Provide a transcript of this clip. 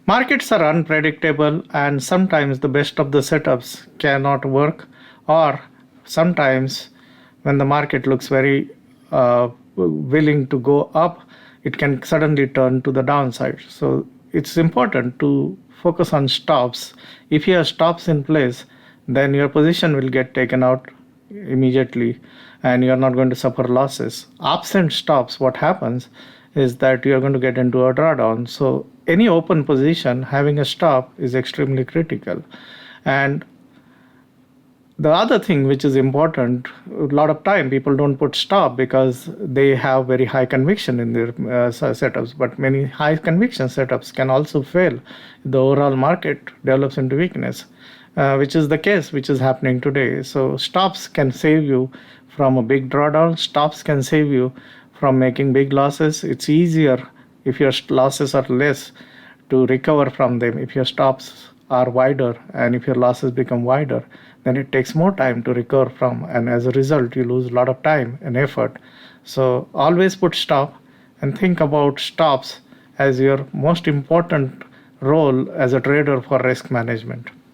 Markets are unpredictable, and sometimes the best of the setups cannot work, or sometimes when the market looks very willing to go up, it can suddenly turn to the downside. So it's important to focus on stops. If you have stops in place, then your position will get taken out immediately and you're not going to suffer losses. Absent stops, what happens is that you're going to get into a drawdown. So any open position having a stop is extremely critical. And the other thing which is important, a lot of time people don't put stop because they have very high conviction in their setups, but many high conviction setups can also fail if the overall market develops into weakness, which is the case which is happening today. So stops can save you from a big drawdown. Stops can save you from making big losses. It's easier if your losses are less to recover from them. If your stops are wider and if your losses become wider, then it takes more time to recover from, and as a result you lose a lot of time and effort. So always put stop and think about stops as your most important role as a trader for risk management.